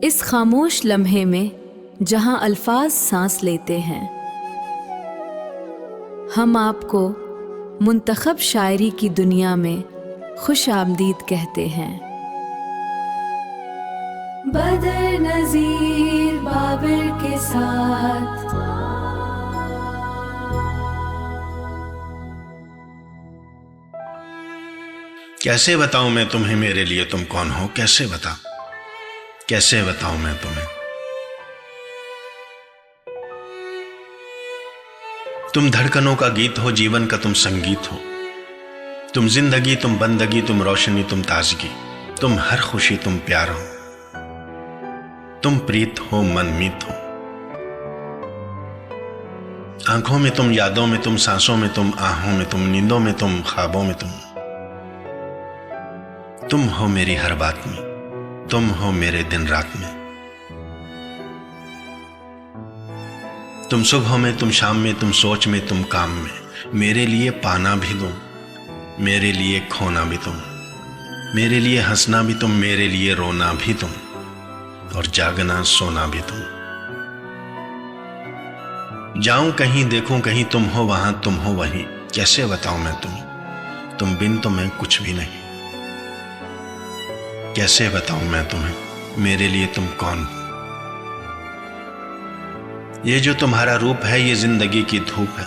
इस खामोश लम्हे में जहां अल्फाज सांस लेते हैं, हम आपको मुंतखब शायरी की दुनिया में खुश आमदीद कहते हैं। बदर नज़ीर बाबर के साथ कैसे बताऊं मैं तुम्हें मेरे लिए तुम कौन हो, कैसे बताऊं मैं तुम्हें। तुम धड़कनों का गीत हो, जीवन का तुम संगीत हो। तुम जिंदगी, तुम बंदगी, तुम रोशनी, तुम ताजगी, तुम हर खुशी, तुम प्यार हो। तुम प्रीत हो, मनमीत हो। आंखों में तुम, यादों में तुम, सांसों में तुम, आहों में तुम, नींदों में तुम, ख्वाबों में तुम हो मेरी हर बात में, तुम हो मेरे दिन रात में। तुम सुबह में, तुम शाम में, तुम सोच में, तुम काम में। मेरे लिए पाना भी तुम, मेरे लिए खोना भी तुम, मेरे लिए हंसना भी तुम, मेरे लिए रोना भी तुम, और जागना सोना भी तुम। जाऊं कहीं, देखूं कहीं, तुम हो वहां, तुम हो वहीं। कैसे बताऊं मैं तुम्हें, तुम बिन तो मैं कुछ भी नहीं। कैसे बताऊं मैं तुम्हें मेरे लिए तुम कौन हो। ये जो तुम्हारा रूप है, ये जिंदगी की धूप है।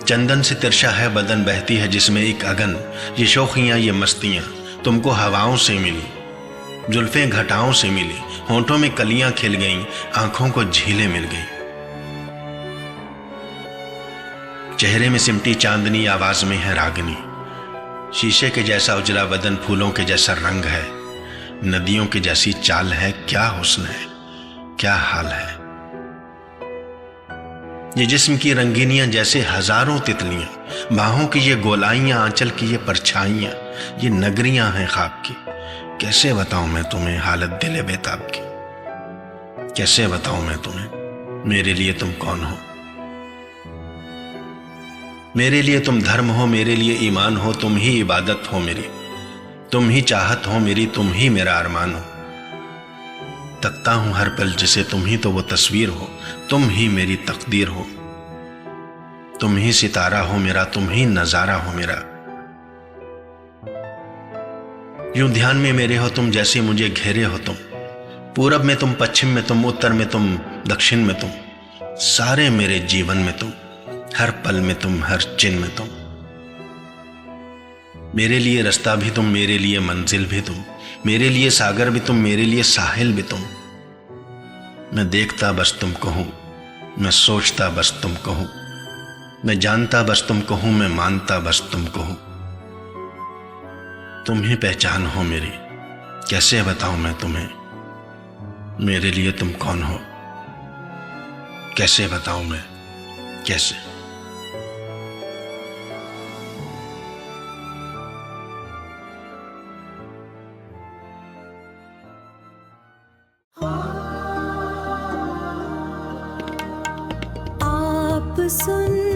चंदन से तिरछा है बदन, बहती है जिसमें एक अगन। ये शौखियां, ये मस्तियां तुमको हवाओं से मिली, जुल्फें घटाओं से मिली। होंठों में कलियां खिल गईं, आंखों को झीलें मिल गईं। चेहरे में सिमटी चांदनी, आवाज में है रागनी। शीशे के जैसा उजला बदन, फूलों के जैसा रंग है, नदियों की जैसी चाल है। क्या हुस्न है, क्या हाल है। ये जिस्म की रंगीनियां जैसे हजारों तितलियां, बाहों की ये गोलाइयां, आंचल की ये परछाइयां, ये नगरियां हैं ख्वाब की। कैसे बताऊं मैं तुम्हें हालत दिले बेताब की। कैसे बताऊं मैं तुम्हें मेरे लिए तुम कौन हो। मेरे लिए तुम धर्म हो, मेरे लिए ईमान हो, तुम ही इबादत हो मेरी, तुम ही चाहत हो मेरी, तुम ही मेरा अरमान हो। तकता हूं हर पल जिसे तुम ही तो वो तस्वीर हो, तुम ही मेरी तकदीर हो। तुम ही सितारा हो मेरा, तुम ही नजारा हो मेरा। यूं ध्यान में मेरे हो तुम, जैसे मुझे घेरे हो तुम। पूरब में तुम, पश्चिम में तुम, उत्तर में तुम, दक्षिण में तुम, सारे मेरे जीवन में तुम, हर पल में तुम, हर चिन्ह में तुम। मेरे लिए रास्ता भी तुम, मेरे लिए मंजिल भी तुम, मेरे लिए सागर भी तुम, मेरे लिए साहिल भी तुम। मैं देखता बस तुमको हूं, मैं सोचता बस तुमको हूं, मैं जानता बस तुमको हूं, मैं मानता बस तुमको हूं। तुम ही पहचान हो मेरी। कैसे बताऊं मैं तुम्हें मेरे लिए तुम कौन हो। कैसे बताऊं मैं, कैसे। आप सुन